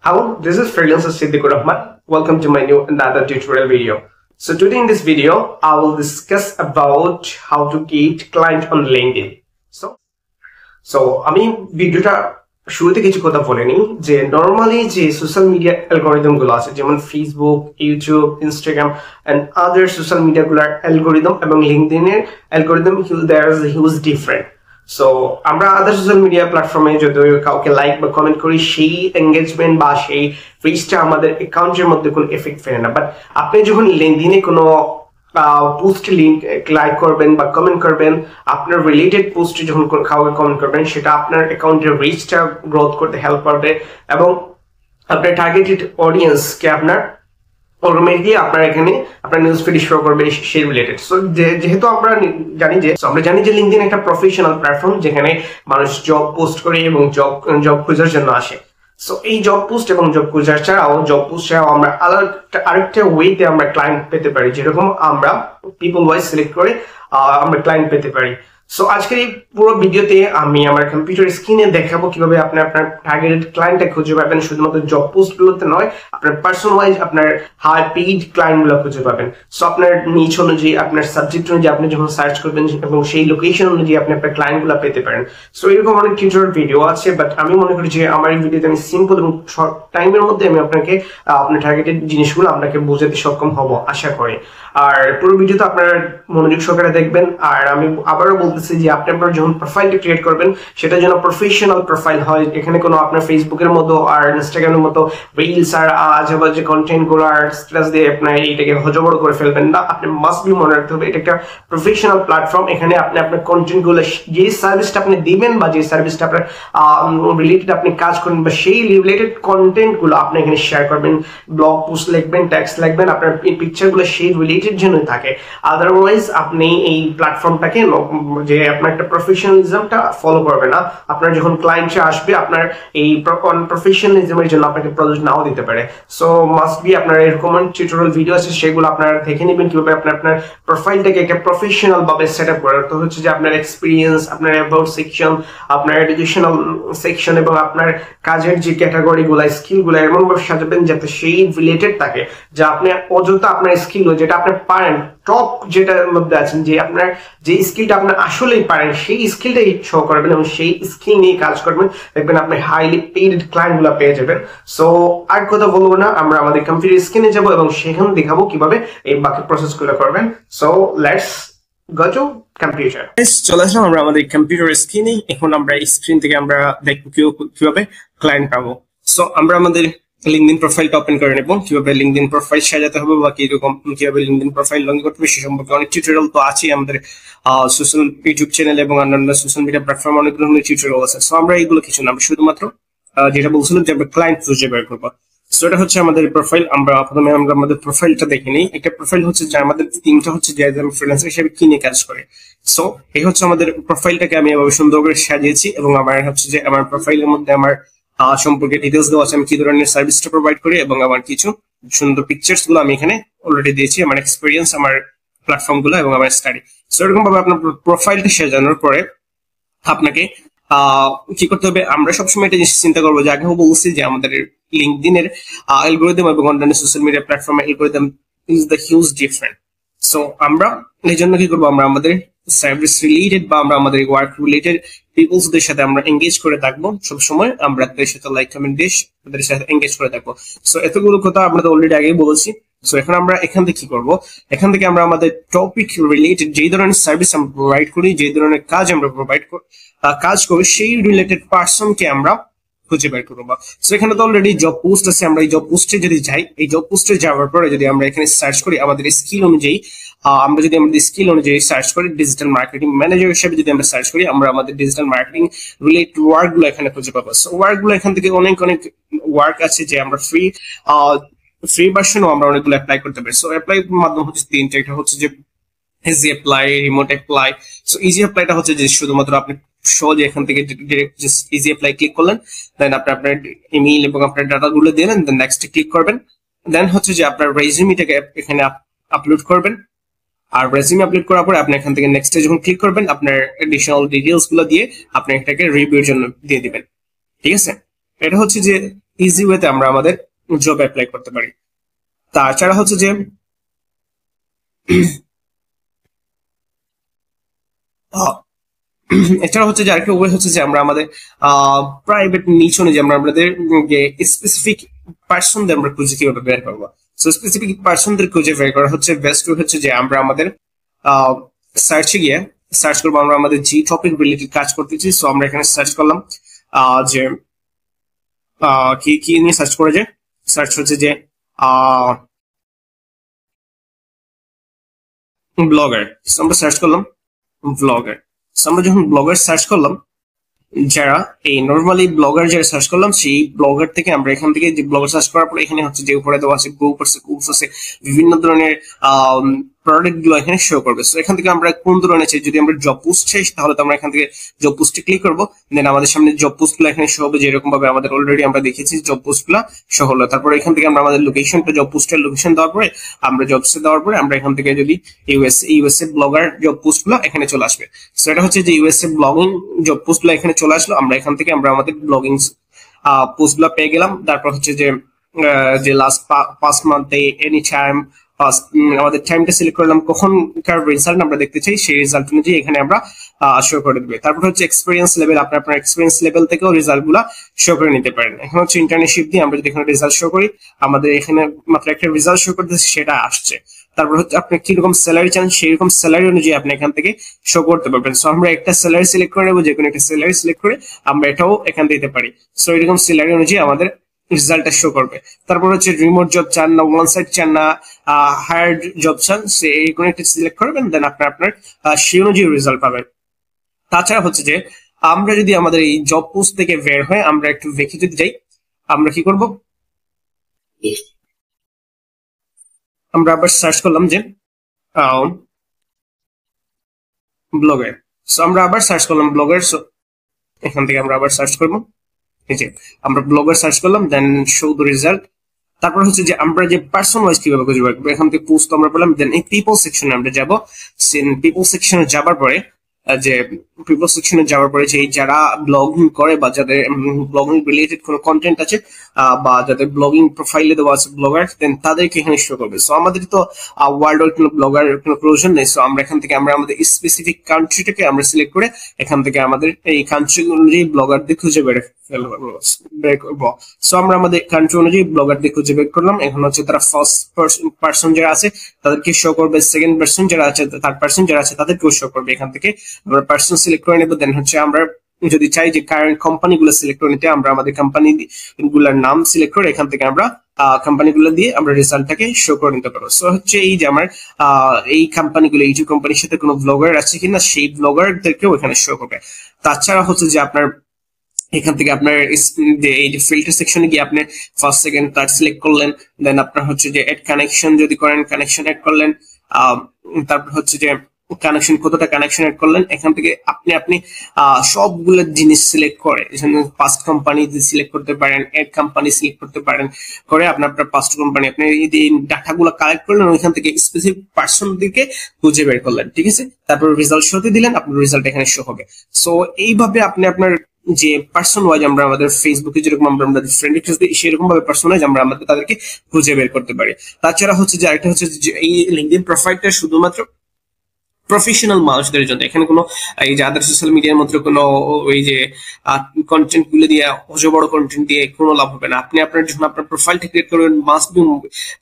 Hello, this is freelancer Siddiqur Rahman. Welcome to my new another tutorial video. So today in this video, I will discuss about how to get client on LinkedIn. So আমি ভিডিওটা শুরুতে কিছু কথা বলে নিই যে normally যে social media algorithm গুলো আছে যেমন Facebook, YouTube, Instagram and other social media গুলোর অ্যালগরিদম এবং লিঙ্কডইন এর algorithm there is a huge different. So আমরা আদার সোশ্যাল মিডিয়া প্ল্যাটফর্মে যদি কাউকে লাইক বা কমেন্ট করি সেই এঙ্গেজমেন্ট বা সেই রিচটা আমাদের অ্যাকাউন্টের মধ্যে কোনো এফেক্ট ফেলে না, বাট আপনি যখন লিঙ্কডইনে কোনো পোস্ট লিংক লাইক করবেন বা কমেন্ট করবেন, আপনার রিলেটেড পোস্টে যখন কাউকে কমেন্ট করবেন সেটা আপনার অ্যাকাউন্টের রিচটা গ্রোথ করতে হেল্প করবে এবং আপনার টার্গেটেড অডিয়েন্সকে আপনার অটোমেটিকলি আপনার এখানে আপনার নিউজ ফিড শো করবে সেই রিলেটেড। সো যেহেতু আমরা জানি যে লিঙ্কডইন একটা প্রফেশনাল প্ল্যাটফর্ম যেখানে মানুষ জব পোস্ট করে এবং জব খোঁজার জন্য আসে। সো এই জব পোস্ট এবং জব খোঁজার ছাড়াও আমরা আরেকটা ওয়েতে আমরা ক্লায়েন্ট পেতে পারি, যেরকম আমরা পিপল ওয়াইজ সিলেক্ট করে আমরা ক্লায়েন্ট পেতে পারি। সো আজকের এই পুরো ভিডিওতে আমি আমার কম্পিউটার স্ক্রিনে দেখাবো কিভাবে আপনি আপনার টার্গেটেড ক্লায়েন্টটা খুঁজে পাবেন, শুধুমাত্র জব পোস্ট গুলোতে নয়, আপনার পার্সন ওয়াইজ আপনার হাই পেইড ক্লায়েন্ট গুলো খুঁজে পাবেন। সো আপনার নিচ অনুযায়ী, আপনার সাবজেক্ট অনুযায়ী আপনি যখন সার্চ করবেন এবং সেই লোকেশন অনুযায়ী আপনি আপনার ক্লায়েন্ট গুলো পেতে পারেন। সো এরকম অনেক টিউটোরিয়াল ভিডিও আছে, বাট আমি মনে করি যে আমার এই ভিডিওতে আমি সিম্পল এবং শর্ট টাইমের মধ্যে আমি আপনাকে আপনার টার্গেটেড জিনিসগুলো আপনাকে বোঝাতে সক্ষম হব আশা করি। আর পুরো ভিডিওতে আপনারা মনোযোগ সহকারে দেখবেন। আর আমি আবারও বলতেছি যে আপনি আপনার যখন প্রোফাইলটা ক্রিয়েট করবেন সেটা যেন প্রফেশনাল প্রোফাইল হয়, এখানে কোনো আপনার ফেসবুকের মতো আর ইনস্টাগ্রামের মতো রিলস আর আজেবাজে কন্টেন্ট গুলো আর স্ট্যাটাস দিয়ে আপনার এইটাকে হজবড় করে ফেলবেন না। আপনি মাস্ট বি মনে রাখতে হবে এটা একটা প্রফেশনাল প্ল্যাটফর্ম। এখানে আপনি আপনার কন্টেন্ট গুলো, যে সার্ভিসটা আপনি দিবেন বা যে সার্ভিসটা আপনার রিলেটেড আপনি কাজ করবেন বা সেই রিলেটেড কন্টেন্ট গুলো আপনি এখানে শেয়ার করবেন, ব্লগ পোস্ট লিখবেন, টেক্সট লিখবেন, আপনার পিকচার গুলো সেই রিলেটেড জন্য থাকে। আদারওয়াইজ আপনি এই প্ল্যাটফর্মটাকে যে আপনার একটা প্রফেশনালিজমটা ফলো করবে না। আপনার যখন ক্লায়েন্টে আসবে আপনার এই প্রফেশনালিজমের জন্য আপনাকে প্রজেক্ট নাও দিতে পারে। সো মাস্ট বি আপনার এরকম টিউটোরিয়াল ভিডিও আছে, সেগুলো আপনারা দেখে নেবেন কিভাবে আপনার প্রোফাইলটাকে একটা প্রফেশনাল ভাবে সেট আপ করার। তো হচ্ছে যে আপনার এক্সপিরিয়েন্স, আপনার অ্যাবাউট সেকশন, আপনার এডুকেশনাল সেকশন এবং আপনার কাজের যে ক্যাটাগরি গুলা, স্কিল গুলা এমন ভাবে সাজাবেন যাতে সেই রিলেটেড থাকে, যা আপনি অযথা আপনার স্কিল যেটা আপনি পারেন, টপ যেটার মধ্যে আছেন, যে আপনার যে স্কিলটা আপনি আসলেই পারেন সেই স্কিলটাই শো করবেন এবং সেই স্কিল নিয়ে কাজ করবেন, দেখবেন আপনি হাইলি পেইড ক্লায়েন্ট গুলো পেয়ে যাবেন। সো আর কথা বলবো না, আমরা আমাদের কম্পিউটার স্ক্রিনে যাব এবং সেখানে দেখাবো কিভাবে এই বাকি প্রসেস গুলো করবেন। So let's go to computer. চলে আসলাম আমরা আমাদের কম্পিউটার স্ক্রিনে। এখন আমরা স্ক্রিন থেকে আমরা দেখবো কিভাবে ক্লায়েন্ট পাবো। সো আমরা আমাদের লিঙ্কডইন প্রোফাইলটা ওপেন করে নেব, কিভাবে লিঙ্কডইন প্রোফাইল সাজাতে হবে বা কিরকম কিভাবে লিঙ্কডইন প্রোফাইল লগ ইন করতে হবে সে সম্পর্কে অনেক টিউটোরিয়াল তো আছে আমাদের সোশ্যাল ইউটিউব চ্যানেল এবং অন্যান্য সোশ্যাল মিডিয়া প্ল্যাটফর্ম অনেকগুলো টিউটোরিয়াল আছে। সো আমরা এইগুলো কিছু না, আমরা শুধুমাত্র যেটা বলছিলাম যে আমরা ক্লায়েন্ট খুঁজে বের করবো। সো এটা হচ্ছে আমাদের প্রোফাইল। আমরা প্রথমে আমাদের প্রোফাইলটা দেখে নিই। একটা প্রোফাইল হচ্ছে যে আমাদের তিনটা হচ্ছে যে আমি ফ্রিল্যান্সার হিসেবে কি নিয়ে কাজ করে। সো এই হচ্ছে আমাদের প্রোফাইলটাকে আমি এভাবে সুন্দর করে সাজিয়েছি এবং আমার হচ্ছে যে আমার প্রোফাইলের মধ্যে আমার সম্পর্কে ডিটেলস দেওয়া আছে, আমি কি ধরনের সার্ভিসটা প্রোভাইড করি এবং আমার কিছু সুন্দর পিকচার্স গুলো আমি এখানে অলরেডি দিয়েছি, আমার এক্সপিরিয়েন্স, আমার প্ল্যাটফর্ম গুলো এবং আমার স্টাডি। সো এরকম ভাবে আপনার প্রোফাইলটা সাজানোর পরে আপনাকে কি করতে হবে, আমরা সবসময় এটা জিনিস চিন্তা করবো যে আগেও বলছি যে আমাদের লিঙ্কডইনের অ্যালগরিদম এবং অন্যান্য সোশ্যাল মিডিয়া প্ল্যাটফর্মের algorithm is the huge different. So আমরা এই জন্য কি করবো, আমরা আমাদের সার্ভিস রিলেটেড বা আমরা আমাদের ওয়ার্ক রিলেটেড পিপলসদের সাথে আমরা এঙ্গেজ করে থাকবো সবসময়। আমরা তাদের সাথে লাইক কমেন্ট দিয়ে তাদের সাথে এঙ্গেজ করে থাকবো। সো এতগুলো কথা আমরা তো অলরেডি আগেই বলেছি। সো এখন আমরা এখান থেকে কি করবো, এখান থেকে আমরা আমাদের টপিক রিলেটেড যেই ধরনের সার্ভিস আমরা প্রোভাইড করি, যেই ধরনের কাজ আমরা কাজ করি সেই রিলেটেড পার্সনকে আমরা খুঁজে বের করবো। সো এখানে তো অলরেডি জব পোস্ট আছে, আমরা এই জব পোস্টে যদি যাই, এই জব পোস্টে যাওয়ার পরে যদি আমরা এখানে সার্চ করি আমাদের স্কিল অনুযায়ী, আমরা যদি আমাদের স্কিল অনুযায়ী সার্চ করি ডিজিটাল মার্কেটিং ম্যানেজার হিসেবে যদি আমরা সার্চ করি, আমরা আমাদের ডিজিটাল মার্কেটিং রিলেটেড ওয়ার্ক গুলো এখানে খুঁজে পাবো। সো ওয়ার্ক গুলো এখান থেকে অনেক ওয়ার্ক আছে যে আমরা ফ্রি ভার্সনও আমরা অনেকগুলো অ্যাপ্লাই করতে পারি। সো অ্যাপ্লাই মাধ্যম হচ্ছে তিনটা, একটা হচ্ছে যে easy apply, remote apply. So easy অ্যাপ্লাইটা হচ্ছে যে শুধুমাত্র আপনি সহজে এখান থেকে direct just easy apply click করলেন, দেন আপনি আপনার ইমেইল এবং আপনার ডাটা গুলো দিলেন, দেন নেক্সট ক্লিক করবেন। দেন হচ্ছে যে আপনার রেজিউমিটাকে এখানে আপলোড করবেন, আর রেজিউমে আপলোড করার পরে আপনি এখান থেকে নেক্সটে যখন ক্লিক করবেন আপনার এডিশনাল ডিটেইলস গুলো দিয়ে আপনি এটাকে রিভিউর জন্য দিয়ে দিবেন। ঠিক আছে, এটা হচ্ছে যে ইজি ওয়েতে আমরা আমাদের জব অ্যাপ্লাই করতে পারি। তাছাড়া হচ্ছে যে এছাড়া হচ্ছে যে আরেকটা ওয়ে হচ্ছে যে আমরা আমাদের প্রাইভেট নিচ অনুযায়ী আমরা আমাদের স্পেসিফিক পার্সনদের আমরা খুঁজে কিভাবে বের করবো। সো স্পেসিফিক পার্সনদের খুঁজে বের করা হচ্ছে বেস্ট ওয়ে হচ্ছে যে আমরা আমাদের সার্চে গিয়ে সার্চ করবো আমরা আমাদের যে টপিক রিলেটেড কাজ করতেছি। সো আমরা এখানে সার্চ করলাম যে কি কি নিয়ে সার্চ করে, যে সার্চ হচ্ছে যে ব্লগার। আমরা সার্চ করলাম ব্লগার। আমরা যখন ব্লগার সার্চ করলাম, যারা এই নর্মালি ব্লগার যারা সার্চ করলাম সেই ব্লগার থেকে আমরা এখান থেকে যে ব্লগার সার্চ করার পরে এখানে হচ্ছে যে উপরে দেওয়া আছে গ্রুপ আছে, কোর্স আছে, বিভিন্ন ধরনের প্রোডাক্ট গুলো এখানে শো করবে। সো এখান থেকে আমরা কোন ধরনের চাই, যদি আমরা জব পোস্ট চাই তাহলে তো আমরা এখান থেকে জব পোস্টে ক্লিক করবো। দেন আমাদের সামনে জব পোস্ট গুলো এখানে শো হবে, যেরকম ভাবে আমাদের অলরেডি আমরা দেখেছি জব পোস্ট গুলা শো হলো। তারপরে এখান থেকে আমরা আমাদের লোকেশনটা জব পোস্টের লোকেশন দেওয়ার পরে আমরা জবসে দেওয়ার পরে আমরা এখান থেকে যদি ইউএসএ ব্লগার জব পোস্ট গুলো এখানে চলে আসবে। সো এটা হচ্ছে যে ইউএসএ ব্লগিং জব পোস্ট গুলো এখানে চলে আসলো। আমরা এখান থেকে আমরা আমাদের ব্লগিং পোস্ট গুলো পেয়ে গেলাম। তারপর হচ্ছে যে লাস্ট 5 মান্থে এনি টাইম আমাদের টাইমটা সিলেক্ট করলাম, কখনকার রেজাল্ট আমরা দেখতে চাই সেই রেজাল্ট অনুযায়ী এখানে আমরা শো করে দেবে। তারপর হচ্ছে এক্সপিরিয়েন্স লেভেল, আপনার এক্সপিরিয়েন্স লেভেল থেকেও রেজাল্ট গুলা শো করে নিতে পারেন। এখন হচ্ছে ইন্টার্নশিপ দিয়ে আমরা যদি এখানে রেজাল্ট শো করি, আমাদের এখানে মাত্র একটা রেজাল্ট শো করতেছে, সেটা আসছে। তারপর হচ্ছে আপনি কিরকম স্যালারি চান সেই রকম স্যালারি অনুযায়ী আপনি এখান থেকে শো করতে পারবেন। সো আমরা একটা স্যালারি সিলেক্ট করে নেবো, যে কোনো একটা স্যালারি সিলেক্ট করে আমরা এটাও এখান দিতে পারি। সো এরকম স্যালারি অনুযায়ী আমাদের রেজাল্টটা শো করবে। তারপর হচ্ছে রিমোট জব চান না, ওয়ান সাইড চান না, হায়ার্ড জব চান, সে কোনো একটা সিলেক্ট করবেন, দেন আপনার সেই অনুযায়ী রেজাল্ট পাবেন। তাছাড়া হচ্ছে যে আমরা যদি আমাদের এই জব পোস্ট থেকে বের হয়ে আমরা একটু দেখে যদি যাই, আমরা কি করব, আমরা আবার সার্চ করলাম যে ব্লগার। সো আমরা আবার সার্চ করলাম ব্লগার। সো এখান থেকে আমরা আবার সার্চ করবো, এই যে আমরা ব্লগার সার্চ করলাম, দেন শো দ্য রেজাল্ট। তারপর হচ্ছে যে আমরা যে পার্সন ওয়াইজ কিভাবে খুঁজে পাবো, এখান থেকে পোস্ট আমরা পেলাম, দেন এই পিপল সেকশনে আমরা যাবো। পিপল সেকশনে যাবার পরে যে পিপল সেকশনে যাওয়ার পরে যে যারা ব্লগিং করে বা যাদের ব্লগিং রিলেটেড কোনো কন্টেন্ট আছে বা যাদের ব্লগিং প্রোফাইলে দেওয়া আছে ব্লগার, দেন তাদেরকে এখানে শো করবে। সো আমাদের তো ওয়ার্ল্ড ওয়াইড কোনো ব্লগার কোনো প্রয়োজন নেই। সো আমরা এখান থেকে আমরা আমাদের স্পেসিফিক কান্ট্রিটাকে আমরা সিলেক্ট করে এখান থেকে আমাদের এই কান্ট্রি অনুযায়ী ব্লগারদের খুঁজে বের করবো। সো আমরা আমাদের কান্ট্রি অনুযায়ী ব্লগারদের খুঁজে বের করলাম। এখন হচ্ছে তারা ফার্স্ট পার্সন যারা আছে তাদেরকে শো করবে, সেকেন্ড পার্সন যারা আছে, থার্ড পার্সন যারা আছে তাদেরকেও শো করবে। এখান থেকে আমরা পার্সন সিলেক্ট করে নেবো। দেন হচ্ছে আমরা যদি চাই যে কারেন্ট কোম্পানি গুলো সিলেক্ট করে নিতে, আমরা আমাদের কোম্পানি গুলার নাম সিলেক্ট করে এখান থেকে আমরা কোম্পানি গুলো দিয়ে আমরা রেজাল্টটাকে শো করে নিতে পারবো। সো হচ্ছে এই যে আমার এই কোম্পানিগুলো, ইউটিউব কোম্পানির সাথে কোনো ব্লগার আছে কিনা সেই ব্লগারদেরকেও এখানে শো করবে। তাছাড়া হচ্ছে যে আপনার এখান থেকে আপনার এই যে ফিল্টার সেকশনে গিয়ে আপনি ফার্স্ট সেকেন্ড থার্ড সিলেক্ট করলেন, দেন আপনার হচ্ছে যে এড কানেকশন যদি করেন কানেকশন এড করলেন, তারপর হচ্ছে যে কানেকশন কতটা কানেকশন এড করলেন, এখান থেকে আপনি সবগুলো জিনিস সিলেক্ট করে পাস্ট কোম্পানি সিলেক্ট করতে পারেন, এড কোম্পানি সিলেক্ট করতে পারেন, করে আপনার পাস্ট কোম্পানি আপনি এই ডাটাগুলো কালেক্ট করলেন, ওইখান থেকে স্পেসিফিক পার্সন দিকে খুঁজে বের করলেন, ঠিক আছে। তারপর রেজাল্ট শোতে দিলেন, আপনার রেজাল্ট এখানে শো হবে। সো এইভাবে আপনি আপনার যে পার্সন ওয়াইজ আমরা আমাদের ফেসবুকে যেরকম আমরা আমাদের ফ্রেন্ড রিকোয়েস্ট দিই সেরকম ভাবে পার্সন ওয়াইজ আমরা আমাদের তাদেরকে খুঁজে বের করতে পারি। তাছাড়া হচ্ছে যে আরেকটা হচ্ছে যে এই লিঙ্কডইন প্রোফাইলটা শুধুমাত্র প্রফেশনাল মানুষদের জন্য, এখানে কোনো এই যে আদার সোশ্যাল মিডিয়ার মধ্যে কোনো ওই যে কন্টেন্ট গুলো দিয়ে বড় কন্টেন্ট দিয়ে কোনো লাভ হবে না। আপনি আপনার যখন আপনার প্রোফাইলটা ক্রিয়েট করবেন মাস্ট বি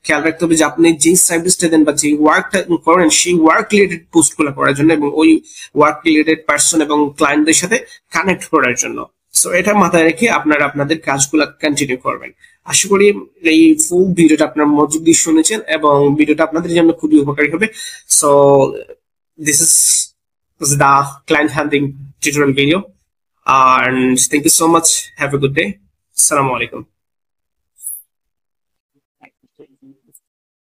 খেয়াল রাখতে হবে যে আপনি যে সার্ভিসটা দেন বা যে ওয়ার্কটা করেন সেই ওয়ার্ক রিলেটেড পোস্ট গুলো করার জন্য এবং ওই ওয়ার্ক রিলেটেড পার্সন এবং ক্লায়েন্টদের সাথে কানেক্ট করার জন্য। সো এটা মাথায় রেখে আপনারা আপনাদের কাজগুলো কন্টিনিউ করবেন। আশা করি এই ফুল ভিডিওটা আপনার মনোযোগ দিয়ে শুনেছেন এবং ভিডিওটা আপনাদের জন্য খুবই উপকারী হবে। So this is the client hunting tutorial video, and thank you so much. Have a good day. Assalamu alaikum.